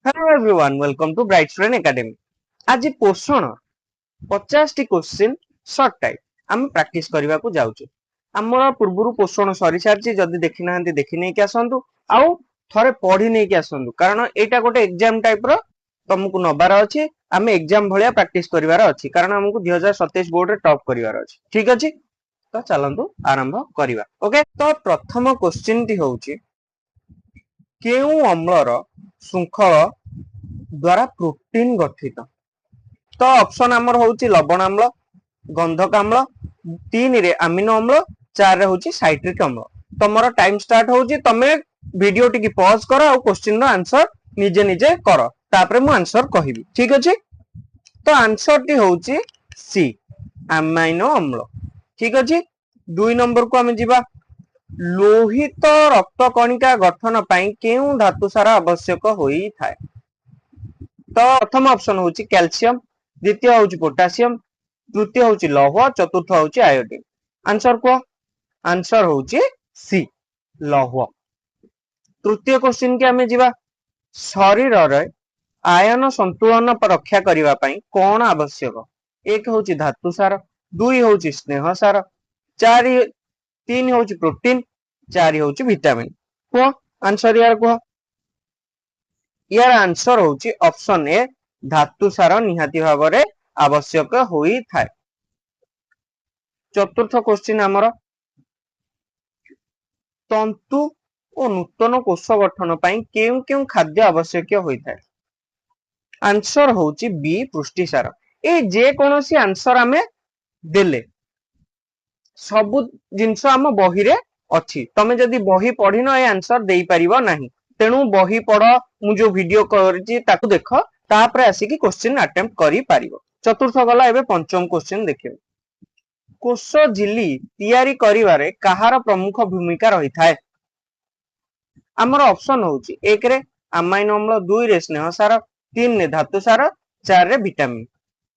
Hello everyone welcome to bright student academy. आज पोषण 50 टी क्वेश्चन शॉर्ट टाइप आम प्रैक्टिस करबा को जाउछु। हमर पूर्वरु पोषण सरी सारची जदी देखि नाहंती देखि नै के आसंतु आउ थरे पढी नै के आसंतु कारण एटा गोटे एग्जाम टाइप रो तुमको नबार अछि। आमे एग्जाम भलिया प्रैक्टिस करिवार अछि कारण हमकु 2027 बोर्ड रे टॉप करिवार अछि। ठीक अछि तो चलंतु आरंभ करिवा। ओके तो प्रथम क्वेश्चन टी होउची केउ अम्लर श्रृंखल द्वारा प्रोटीन गठित। तो ऑप्शन आमर होउची लवण अम्ल, गंधक अम्ल, 3 रे अमीनो अम्ल, 4 रे होउची साइट्रिक अम्ल। तमरो टाइम स्टार्ट होउची तमे वीडियो टिकी पॉज करो और क्वेश्चन रो आंसर निजे निजे करो तापरे मु आंसर कहिबी। ठीक अछि तो आंसर टी होउची सी अमीनो अम्ल। ठीक अछि 2 नंबर को हम जिबा लोहित रक्त कणिका गठन पई केउ धातु सारा आवश्यक होई थाए। तो प्रथम ऑप्शन होउची कैल्शियम, द्वितीय होउची पोटेशियम, तृतीय होउची लौह, चतुर्थ होउची आयोडीन। आंसर को आंसर होउची सी लौह। तृतीय क्वेश्चन के हमें जिबा शरीर रे आयन संतुलन पर रक्षा करिवा पई कोन आवश्यक। एक होउची धातु सार, 2 होउची स्नेह सार, 4 3 होउची प्रोटीन, 4 होउची विटामिन। को आंसर यार को यार आंसर होउची ऑप्शन ए धातु सार निहाती भाबरे आवश्यक होई थाए। चतुर्थ क्वेश्चन हमर तंतु और नूतन कोष गठन पई केउ केउ खाद्य आवश्यक होई थाए। आंसर होउची बी पुष्टि सार। ए जे कोनोसी आंसर हमें देले सबु जिंस हम बही रे अछि तमे जदी बही पढी न ए आंसर देई परिबो नाही तेनु बही पढ मु जो वीडियो करछि ताकू देखो तापरे आसी कि क्वेश्चन अटेम्प्ट करि परिबो। चतुर्थ गला एबे पंचम क्वेश्चन देखियो कोष झिल्ली तयारी करिवारे कहार प्रमुख भूमिका रही थाए। हमर ऑप्शन होउची 1 रे अमाइनो अम्ल, 2 रे स्नेह सार, 3 रे धातु सार, 4 रे विटामिन।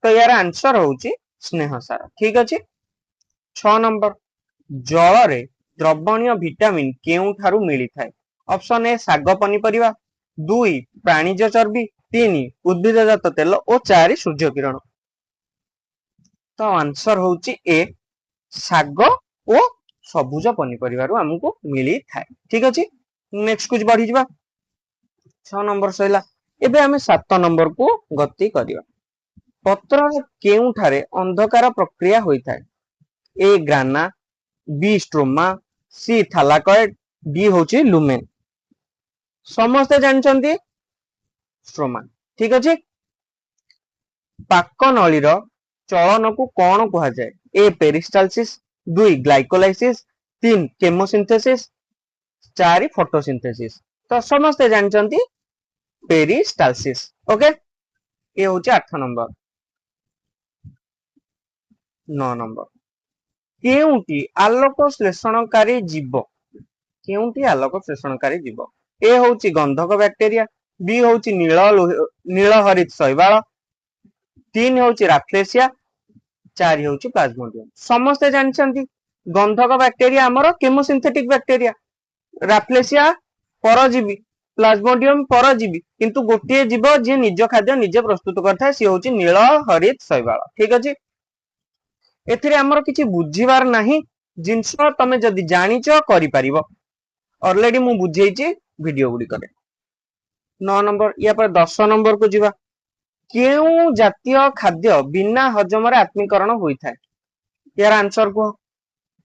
तो यार आंसर होउची स्नेह सार। ठीक अछि 6 नंबर जल रे द्रवणीय विटामिन केउ थारु मिली थाए। ऑप्शन ए साग पनिपरिवा, 2 प्राणीज चर्बी, 3 उद्भिदजात तेल और 4 सूर्य किरण। तो आंसर होउची ए साग और सबुज पनिपरिवारु हमकु मिली थाए। ठीक अछि नेक्स्ट कुछ बढ़ी जिबा 6 नंबर सैला। एबे हमें 7 नंबर को गति करिवा। पत्र केउ ठारे अंधकार प्रक्रिया होई थाए। ए ग्राना, बी स्ट्रोमा, सी थालाकॉइड, डी होची लुमेन। समस्त जानचंती स्ट्रोमा। ठीक अछि पाक नळीर चलन को कोन कहा जाय। ए पेरिस्टालसिस, 2 ग्लाइकोलाइसिस, 3 केमोसिंथेसिस, 4 फोटोसिंथेसिस। तो समस्त जानचंती पेरिस्टालसिस। ओके ये होची 8 नंबर। 9 नंबर केउटी आलोक श्लेषणकारी जीव। केउटी आलोक श्लेषणकारी जीव। ए होची गंधक बैक्टेरिया, बी होची नील हरित शैवाल, 3 होची राफ्लेसिया, 4 होची प्लाज्मोडियम। समस्त जानचंती गंधक बैक्टेरिया हमर केमोसिंथेटिक बैक्टेरिया, राफ्लेसिया परजीवी, प्लाज्मोडियम परजीवी किंतु गोटे जीव जे निज खाद्य निजे प्रस्तुत करथाय सी होची नील हरित शैवाल। ठीक अछि एथिरे हमर किछि बुझिबार नाही जिंस तमे जदी जानिचो करि परिबो। ऑलरेडी मु बुझेइची वीडियो गुडी करे। 9 नंबर या पर 10 नंबर को जिबा केउ जातीय खाद्य बिना हजम रे आत्मीकरण होई थाए। यार आंसर को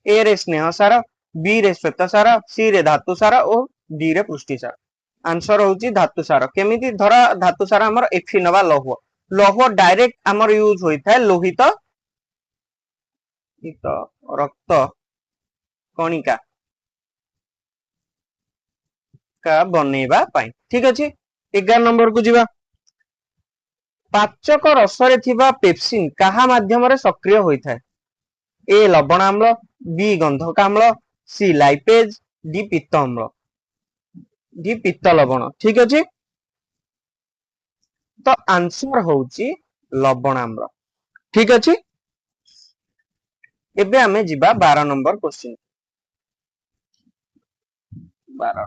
ए रे स्नेह सार, बी रे श्वेत सार, सी रे धातु सार और डी रे पुष्टि सार। आंसर होउची धातु सार। केमिति धरा धातु सार हमर एफी नवा लौह। लौह डायरेक्ट हमर यूज होई थाए लोहित रक्त कणिका का बनेबा पाई। ठीक अछि 11 नंबर को जिबा पाचक रस रे थिबा पेप्सिन कहा माध्यम रे सक्रिय होई थाए। ए लवण अम्ल, बी गंधक अम्ल, सी लाइपेज, डी पित्त अम्ल, डी पित्त लवण। ठीक अछि तो आंसर होउची लवण अम्ल। ठीक अछि एबे हमें जिबा 12 नंबर क्वेश्चन। 12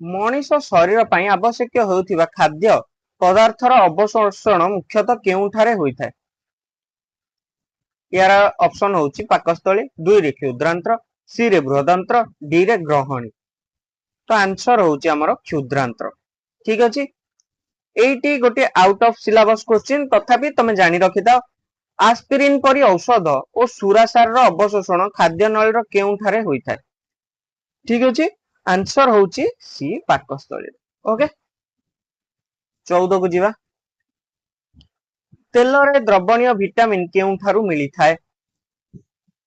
मनीष शरीर ପାଇଁ आवश्यक होउथिबा खाद्य पदार्थर अवशोषण मुख्यतः केउठारे होइଥାଏ? यार ऑप्शन होउची पाकस्थली, 2 रे क्षुद्रांत्र, सी रे बृहदांत्र, डी रे ग्रहणी। तो आंसर होउची हमर क्षुद्रांत्र। ठीक अछि, एटी गोटे आउट ऑफ सिलेबस क्वेश्चन, तथापि तमे जानि रखिता आस्पिरिन परी औषध और सुरासार रो अवशोषण खाद्य नळीर केउठारे होइଥାଏ? ठीक अछि, आंसर होउची सी पाकस्थली। ओके, 14 को जीवा। तेल रे द्रवणीय विटामिन केउठारु मिली थाए?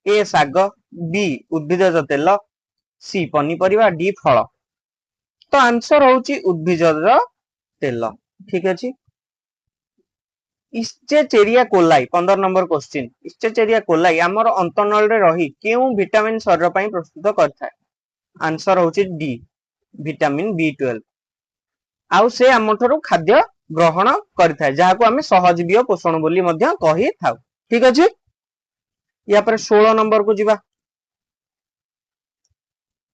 ए साग, बी उद्भिजज तेल, सी पनीपरिबा, डी फल। तो आंसर होउची उद्भिजज तेल। ठीक अछि, इस्चेचेरिया कोलाई 15 नंबर क्वेश्चन। इस्चेचेरिया कोलाई हमर अंतनल रे रही केउ विटामिन शरीर पई प्रस्तुत करथाय? आंसर होउची डी विटामिन बी12। आउ से हमठरो खाद्य ग्रहण करथाय, जाहाको हमें सहजीवीय पोषण बोली मध्य कहि थाउ। ठीक अछि, या पर 16 नंबर को जीवा।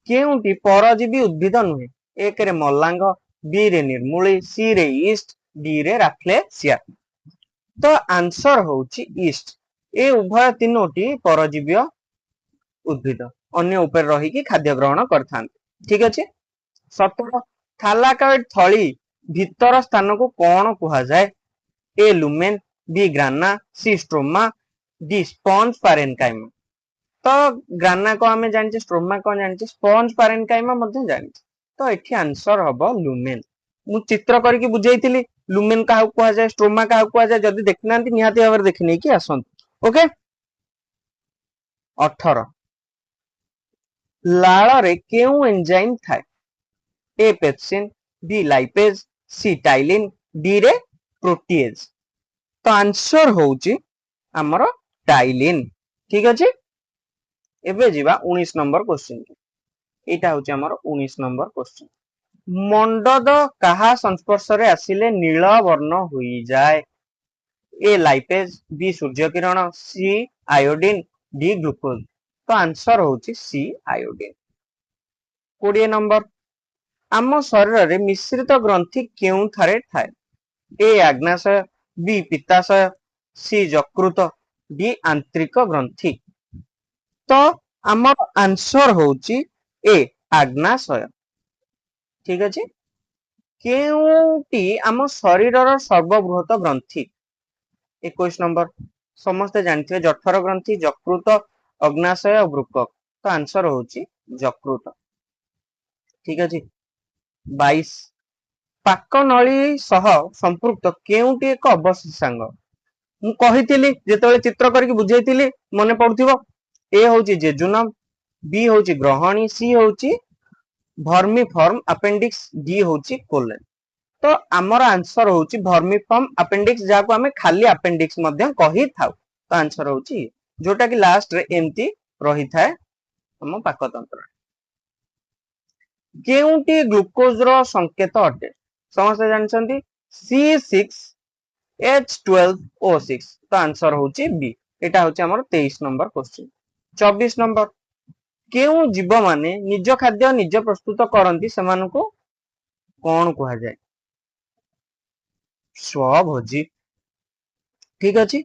केउटी परजीवी उद्भिद नुहे? एक रे मल्लांग, बी रे निर्मूली, सी रे ईस्ट, डी रे राफ्लेसिया। तो आंसर होउची ईस्ट। ए उभय तीनोटी परजीवी उद्भिद अन्य ऊपर रही कि खाद्य ग्रहण करथान। ठीक अछि, 17 थालाकॉइड थली भीतर स्थान को कौन कुहा जाए? ए लुमेन, बी ग्राना, सी स्ट्रोमा, डी स्पंज पारेनकाइमा। तो ग्राना को हमें जानिछे, स्ट्रोमा को जानिछे, स्पंज पारेनकाइमा मध्ये जानिछे। तो एठी आंसर हबो लुमेन। मु चित्र करके बुझेइतिली लुमेन काहा कुहा जाए, स्ट्रोमा काहा कुहा जाए। जदि देखनांती निहाती भाବରେ देखि कि आसंत। ओके, 18 लाळ रे केउ एंजाइम थाए? ए पेप्सिन, बी लाइपेज, सी टाइलिन, डी रे प्रोटीएज। तो आंसर होउची हमर टाइलिन। ठीक अछि, एबे जीवा 19 नंबर क्वेश्चन। एटा होउची हमर 19 नंबर क्वेश्चन। मंडद काहा संस्पर्श रे आसिले नील वर्ण होई जाए? ए लाइपेज, बी सूर्य किरण, सी आयोडीन, डी ग्लूकोज। तो आंसर होउची सी आयोडीन। 20 नंबर, आम शरीर रे मिश्रित ग्रंथि केउ थारे थाए? ए आग्नाशय, बी पित्ताशय, सी यकृत, डी आंतरिक ग्रंथि। तो आमर आंसर होउची ए आग्नाशय। ठीक अछि, केउटी आम शरीर रो सर्वबृहत ग्रंथि? 21 नंबर, समस्त जानथिबे जठर ग्रंथि, यकृत, अग्नाशय और वृक्क। तो आंसर होउची यकृत। ठीक अछि, 22 पाकनळी सह संपृक्त केउटी एक अवशेषांग? मु कहितिली जेतेबेले चित्र करके बुझेइतिली मने पडुथिबो। ए होउची जेजुनम, बी होउची ग्रहणी, सी होउची वर्मीफॉर्म अपेंडिक्स, डी होउची कोलन। तो आमर आंसर होउची वर्मीफॉर्म अपेंडिक्स, जाको हमें खाली अपेंडिक्स मध्य कहि थाउ। तो आंसर होउची जोटा कि लास्ट रे एमती रही थाए हम पाकतंत्र। केउटी ग्लूकोज रो संकेत अटे? समस्त जानछंती C6H12O6। तो आंसर होउची बी। एटा होउची हमर 23 नंबर क्वेश्चन। 24 नंबर, केउ जीव माने निज खाद्य निज प्रस्तुत करंती सेमानको कोन कुहा जाए? स्वभोजी। ठीक अछि,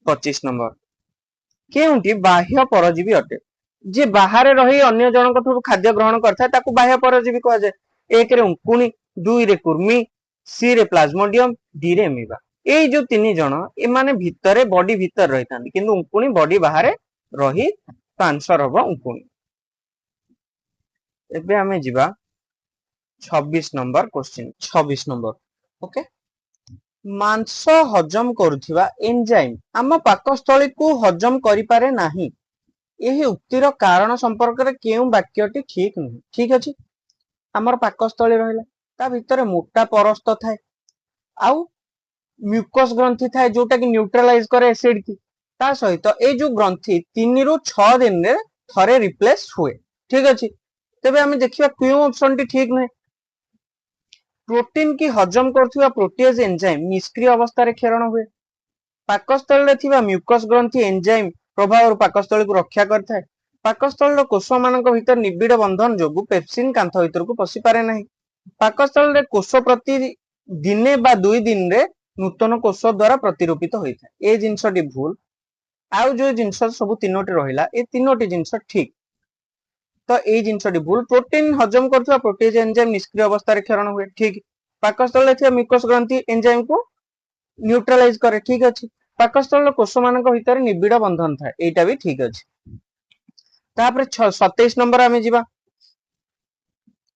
25 नंबर, केउटी बाह्य परजीवी अटे? जे बाहर रही अन्य जनक ठुर खाद्य ग्रहण करथा ताकू बाह्य परजीवी कहा जाए। एक रे उंकुनी, 2 रे कुर्मी, सी रे प्लाज्मोडियम, डी रे एमीबा। एई जो तीन जण ए माने भितरे बॉडी भीतर रहिथान, किंतु उंकुनी बॉडी बाहर रही। तो आंसर हबो उंकुनी। एबे हमें जिबा 26 नंबर क्वेश्चन। 26 नंबर, ओके, मांस हजम करुथिबा एंजाइम आम पाकस्थली को हजम करि पारे नाही? एही उक्तिर कारण संपर्क रे केउ वाक्यटी ठीक नहीं? ठीक अछि, हमर पाकस्थली रहिला ता भितरे मोटा परस्त थाए आउ म्यूकस ग्रंथि थाए जोटा कि न्यूट्रलाइज करे एसिड की। ता सहित ए जो ग्रंथि 3 रु 6 दिन रे थरे रिप्लेस हुए। ठीक अछि, तेबे हमें देखिबा क्यों ऑप्शन टी ठीक नहीं। प्रोटीन की हजम करथिबा प्रोटीएज एंजाइम निष्क्रिय अवस्था रे क्षरण हुए। पाकस्थली रे थिबा म्यूकस ग्रंथि एंजाइम प्रभाव पाकस्थली को रक्षा करथाय। ପାକସ୍ଥଳୀର କୋଷ ମାନଙ୍କ ଭିତରେ ନିବିଡ଼ ବନ୍ଧନ ଯୋଗୁ ପେପ୍ସିନ୍ କାନ୍ଥ ଭିତରକୁ ପଶି ପାରେ ନାହିଁ। ପାକସ୍ଥଳୀରେ କୋଷ ପ୍ରତି ଦିନେ ବା 2 ଦିନରେ ନୂତନ କୋଷ ଦ୍ୱାରା ପ୍ରତିରୂପିତ ହୋଇଥାଏ। ଏ ଜିନିଷଟି ଭୁଲ। ଆଉ ଯୋଉ ଜିନିଷ ସବୁ ତିନୋଟି ରହିଲା ଏ ତିନୋଟି ଜିନିଷ ଠିକ। ତ ଏଇ ଜିନିଷଟି ଭୁଲ। ପ୍ରୋଟିନ ହଜମ କରୁଥିବା ପ୍ରୋଟିଏଜ ଏନଜାଇମ ନିଷ୍କ୍ରିୟ ଅବସ୍ଥାରେ କ୍ଷରଣ ହୁଏ, ଠିକ। ପାକସ୍ଥଳୀରେ ଥିବା ମିକୋସ ଗ୍ରନ୍ଥି ଏନଜାଇମକୁ ନ୍ୟୁଟ୍ରାଲାଇଜ କରେ, ଠିକ ଅଛି। ପାକସ୍ଥଳୀର କୋଷ ମାନଙ୍କ ଭିତରେ ନିବିଡ଼ ବନ୍ଧନ ଥାଏ, ଏଇଟା ବି ଠିକ ଅଛି। ତାପରେ 27 ନମ୍ବର ଆମେ ଯିବା।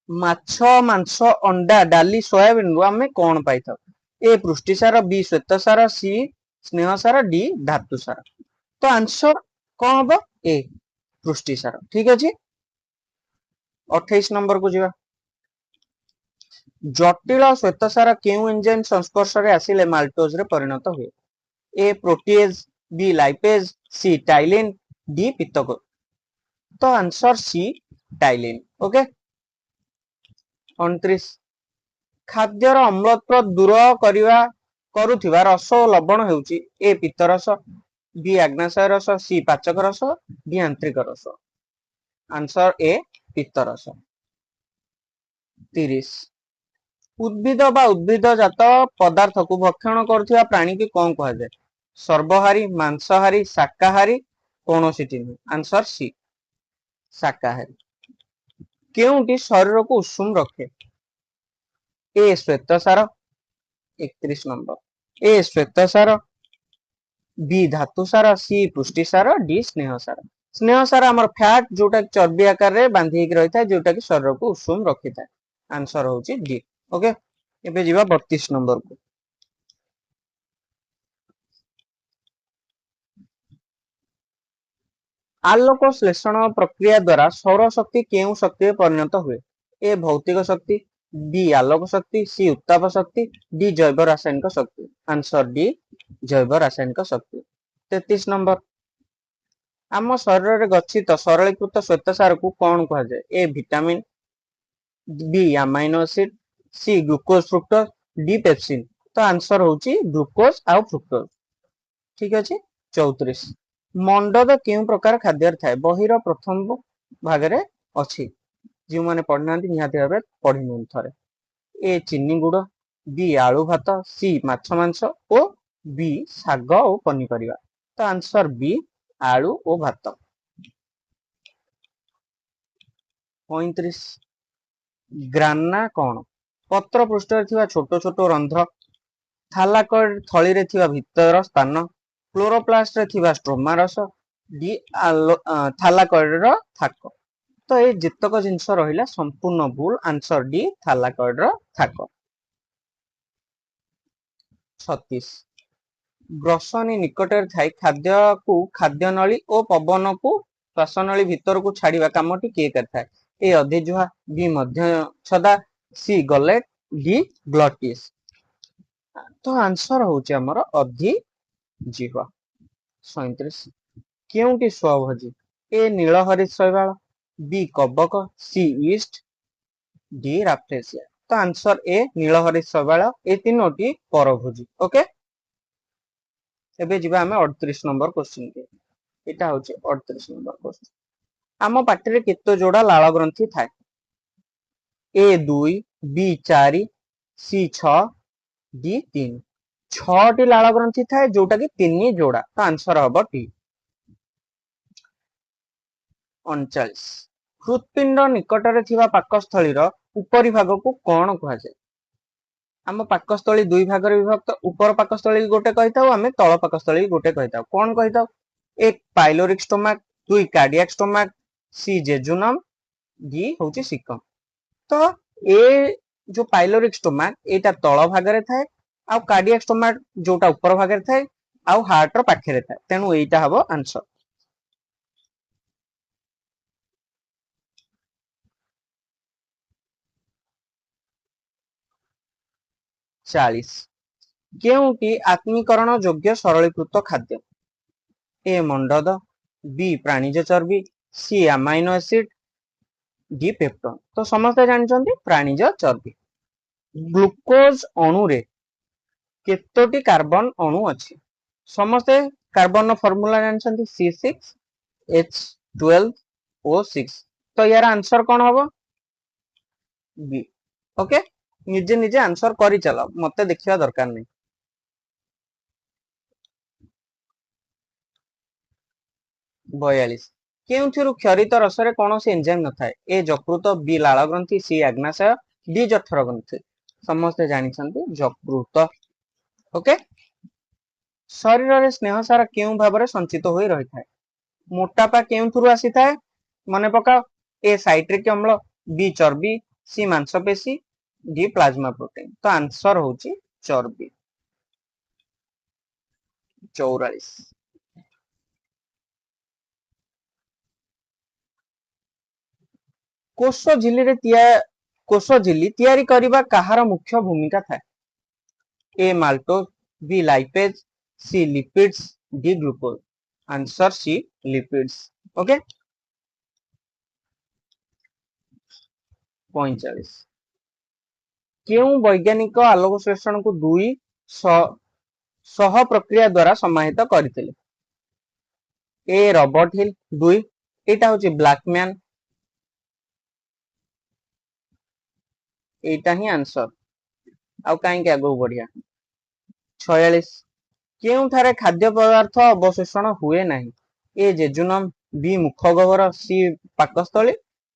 ମାଛ, ମାଂସ, ଅଣ୍ଡା, ଡାଲି, ସୋୟାବିନରୁ ଆମେ କଣ ପାଇଥାଉ? ଏ ପୃଷ୍ଟିସାର, ବି ଶ୍ଵେତସାର, ସି ସ୍ନେହସାର, ଡି ଧାତୁସାର। ତ ଆନ୍ସର କଣ ହବ? ଏ ପୃଷ୍ଟିସାର, ଠିକ ଅଛି। 28 ନମ୍ବର କୁ ଯିବା। ଜଟିଳ ଶ୍ଵେତସାର କେଉଁ ଏନଜାଇମ ସଂସ୍ପର୍ଶରେ ଆସିଲେ ମାଲ୍ଟୋଜରେ ପରିଣତ ହୁଏ? ଏ ପ୍ରୋଟିଏଜ, ବି ଲାଇପେଜ, ସି ଟାଇଲିନ, ଡି ପିତ୍ତକୋଷ। ତ ଆନ୍ସର ସି ଟାଇଲିନ, ଓକେ। 29 ଖାଦ୍ୟର ଅମ୍ଳତ୍ୱ ଦୂର କରୁଥିବା ରସ ଓ ଲବଣ ହେଉଛି ଏ ପିତ୍ତରସ, ବି ଆଗ୍ନାଶୟ ରସ, ସି ପାଚକ ରସ, ଡି ଆନ୍ତ୍ରିକ ରସ। ଆନ୍ସର ଏ ପିତ୍ତରସ। 30 ଉଦ୍ଭିଦ ବା ଉଦ୍ଭିଦ ଜାତ ପଦାର୍ଥକୁ ଭକ୍ଷଣ କରୁଥିବା ପ୍ରାଣୀକି କଣ କୁହାଯାଏ? ସର୍ବହାରୀ, ମାଂସହାରୀ, ଶାକାହାରୀ, କୌଣସିଟି ନୁହେଁ। ଆନ୍ସର ସି ଶାକାହାରୀ। କେଉଁଟି ଶରୀରକୁ ଉଷୁମ ରଖେ? ଏ ଶ୍ଵେତସାର, 31 ନମ୍ବର, ଏ ଶ୍ଵେତସାର, ବି ଧାତୁସାର, ସି ପୁଷ୍ଟିସାର, ଡି ସ୍ନେହସାର। ସ୍ନେହସାର ଆମର ଫ୍ୟାଟ, ଯୋଉଟା ଚର୍ବି ଆକାରରେ ବାନ୍ଧି ହେଇକି ରହିଥାଏ, ଯୋଉଟା କି ଶରୀରକୁ ଉଷୁମ ରଖିଥାଏ। ଆନ୍ସର ହଉଛି ଡି, ଓକେ। ଏବେ ଯିବା 32 ନମ୍ବର କୁ। ଆଲୋକ ଶ୍ଲେଷଣ ପ୍ରକ୍ରିୟା ଦ୍ୱାରା ସୌରଶକ୍ତି କେଉଁ ଶକ୍ତିରେ ପରିଣତ ହୁଏ? ଏ ଭୌତିକ ଶକ୍ତି, ବି ଆଲୋକ ଶକ୍ତି, ସି ଉତ୍ତାପ ଶକ୍ତି, ଡି ଜୈବ ରାସାୟନିକ ଶକ୍ତି। ଆନ୍ସର ଡି ଜୈବ ରାସାୟନିକ ଶକ୍ତି। 33 ନମ୍ବର ଆମ ଶରୀରରେ ଗଚ୍ଛିତ ସରଳୀକୃତ ଶ୍ଵେତସାରକୁ କଣ କୁହାଯାଏ? A vitamin, B amino acid, C glucose fructose, D pepsin. ତ ଆନ୍ସର ହଉଛି ଗ୍ଲୁକୋଜ ଆଉ ଫ୍ରୁକ୍ଟୋଜ, ଠିକ ଅଛି। 34 ମଣ୍ଡଦ କେଉଁ ପ୍ରକାର ଖାଦ୍ୟରେ ଥାଏ? ବହିର ପ୍ରଥମ ଭାଗରେ ଅଛି, ଯେଉଁମାନେ ପଢିନାହାନ୍ତି ନିହାତି ଭାବେ ପଢି ନିଅନ୍ତୁ ଥରେ। ଏ ଚିନି ଗୁଡ, ବି ଆଳୁ ଭାତ, ସି ମାଛ ମାଂସ ଓ ବି ଶାଗ ଓ ପନିପରିବା। ତ ଆନ୍ସର ବି ଆଳୁ ଓ ଭାତ। 35 ଗ୍ରାନା କଣ? ପତ୍ର ପୃଷ୍ଠରେ ଥିବା ଛୋଟ ଛୋଟ ରନ୍ଧ୍ର, ଥାଲାକଏଡ ଥଳିରେ ଥିବା ଭିତର ସ୍ଥାନ, କ୍ଲୋରୋପ୍ଲାଷ୍ଟରେ ଥିବା ଷ୍ଟ୍ରୋମା ରସ, ଡି ଥାଲାକଏଡର ଥାକ। ତ ଏଇ ଯେତକ ଜିନିଷ ରହିଲା ସମ୍ପୂର୍ଣ୍ଣ ଭୁଲ। ଆନ୍ସର ଡି ଥାଲାକଏଡର ଥାକ। 36 ଗ୍ରସନୀ ନିକଟରେ ଥାଇ ଖାଦ୍ୟକୁ ଖାଦ୍ୟନଳୀ ଓ ପବନକୁ ଶ୍ୱାସନଳୀ ଭିତରକୁ ଛାଡିବା କାମଟି କିଏ କରିଥାଏ? ଏ ଅଧିଜୁହା, ବି ମଧ୍ୟଚ୍ଛଦା, ସି ଗଲେଟ, ଡି ଗ୍ଲଟିସ୍। ତ ଆନ୍ସର ହଉଛି ଆମର ଅଧିଜିହ୍ୱା। 37 କେଉଁଟି ସ୍ୱଭୋଜୀ? ଏ ନୀଳହରିତ ଶୈବାଳ, ବି କବକ, ସି ଇଷ୍ଟ, ଡି ରାଫ୍ଲେସିଆ। ତ ଆନ୍ସର ଏ ନୀଳହରିତ ଶୈବାଳ। ଏ ତିନୋଟି ପରଭୋଜୀ, ଓକେ। ଏବେ ଯିବା ଆମେ 38 ନମ୍ବର କ୍ୱେଶ୍ଚିନ୍ କୁ। ଏଟା ହଉଛି 38 ନମ୍ବର କ୍ୱେଶ୍ଚିନ୍। ଆମ ପାଟିରେ କେତେ ଯୋଡା ଲାଳ ଗ୍ରନ୍ଥି ଥାଏ? ଏ 2, ବି 4, ସି 6, ଡି 3। 6ଟି ଲାଳ ଗ୍ରନ୍ଥି ଥାଏ, ଯୋଉଟା କି 3 ଯୋଡା। ତ ଆନ୍ସର ହବ ଟି। 39 ହୃତ୍ପିଣ୍ଡ ନିକଟରେ ଥିବା ପାକସ୍ଥଳୀର ଉପରି ଭାଗକୁ କଣ କୁହାଯାଏ? ଆମ ପାକସ୍ଥଳୀ ଦୁଇ ଭାଗରେ ବିଭକ୍ତ। ଉପର ପାକସ୍ଥଳୀ ଗୋଟେ କହିଥାଉ, ଆମେ ତଳ ପାକସ୍ଥଳୀ ଗୋଟେ କହିଥାଉ। କଣ କହିଥାଉ? ଏକ pyloric stomach, 2 cardiac stomach, C jejunum, D ହଉଛି ସିକମ। ତ ଏ ଯୋଉ ପାଇଲୋରିକ ଷ୍ଟୋମାକ ଏଇଟା ତଳ ଭାଗରେ ଥାଏ, ଆଉ କାର୍ଡିଆକ ଷ୍ଟୋମାକ ଯୋଉଟା ଉପର ଭାଗରେ ଥାଏ, ଆଉ ହାର୍ଟ ର ପାଖରେ ଥାଏ। ତେଣୁ ଏଇଟା ହବ ଆନ୍ସର। 40 କେଉଁଟି ଆତ୍ମୀକରଣ ଯୋଗ୍ୟ ସରଳୀକୃତ ଖାଦ୍ୟ? ଏ ମଣ୍ଡଦ, ବି ପ୍ରାଣୀଜ ଚର୍ବି, ସି ଆମାଇନୋ ଏସିଡ, ଡି ପେପ୍ଟୋନ। ତ ସମସ୍ତେ ଜାଣିଛନ୍ତି ପ୍ରାଣୀଜ ଚର୍ବି। ଗ୍ଲୁକୋଜ ଅଣୁରେ କେତୋଟି କାର୍ବନ ଅଣୁ ଅଛି? ସମସ୍ତେ କାର୍ବନର ଫର୍ମୁଲା ଜାଣିଛନ୍ତି, C6H12 O6 तो यार आंसर कौन हबो बी ओके निजे निजे आंसर करी चलो मते देखिया दरकार नहीं 42 केउथिरु क्षरित रसरे कौनसी एंजाइम न थाए ए यकृत बी लाल ग्रंथि सी आग्नाशय डी जठर ग्रंथि समस्त जानिछन्ति यकृत ओके शरीर रे स्नेह सारा केउ भाबरे संचित होई रही थाए मोटापा केउथिरु आसी थाए मने पकाओ ए साइट्रिक अम्ल बी चर्बी सी मांसपेशी डी प्लाज्मा प्रोटीन तो आंसर होची चर्बी 44 कोष झिल्ली रे कोष झिल्ली तैयारी करिबा काहार मुख्य भूमिका थाए A maltose B lipase C lipids D glucose answer C lipids okay 45 केउ वैज्ञानिक आलोक संश्लेषण को दुई सह प्रक्रिया द्वारा समाहित करथिले ए रॉबर्ट हिल दुई एटा होची ब्लैकमैन एटा ही आंसर आउ काई के आगो बढ़िया 46 केउ थारे खाद्य पदार्थ अवशोषण हुए नहीं ए जेजुनम बी मुख गह्वर सी पाकस्थली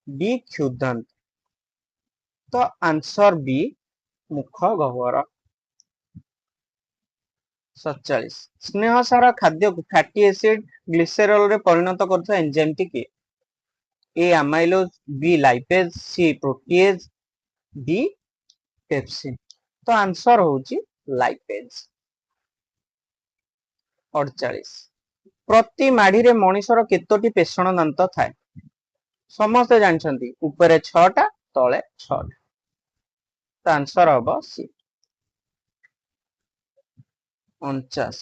डी क्षुधांत तो आंसर बी मुख गह्वर 47 स्नेह सारा खाद्य को फैटी एसिड ग्लिसरॉल रे परिणत करता एंजाइम टी के ए अमाइलोज बी लाइपेज सी प्रोटीएज डी पेप्सिन तो आंसर होची लाइपेज 48 प्रति माढ़ी रे मनीषर केतोटी पेषण दांत थाए समस्त जानछन्ती ऊपरे 6टा तळे 6टा तो आंसर हबो सी 49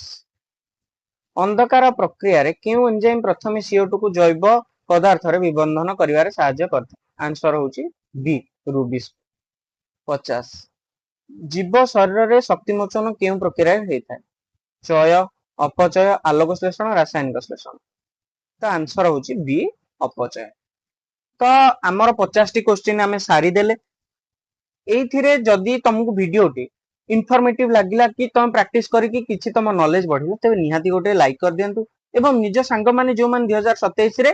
अंधकार प्रक्रिया रे केउ एंजाइम प्रथमे CO2 को जैव पदार्थ रे विबंधन करिवारे सहायता करता आंसर होची बी रूबिस 50 जीव शरीर रे शक्ति मोचन केउ प्रक्रिया रे हेइथाय चय अपचय आलोक श्लेषण रासायनिक श्लेषण तो आंसर होची बी अपचय तो आमर 50 टी क्वेश्चन आमे सारी देले एइथिरे जदी तुमको वीडियो टी इनफॉर्मेटिव लागिला कि तुम प्रैक्टिस करिकि किछि तुम नॉलेज बढ़िला तबे निहाती गोटे लाइक कर दियंतु एवं निज सांग माने जो मान 2027 रे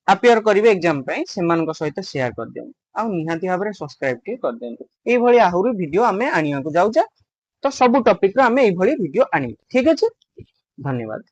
अपियर करिवे एग्जाम पई सेमान को सहित शेयर कर दियंतु आ निहाती भाबरे सब्सक्राइब के कर दियंतु एई भली आहुरी वीडियो आमे आनिया को जाउचा तो सब टॉपिक रे आमे एई भली वीडियो आनी ठीक अछि धन्यवाद।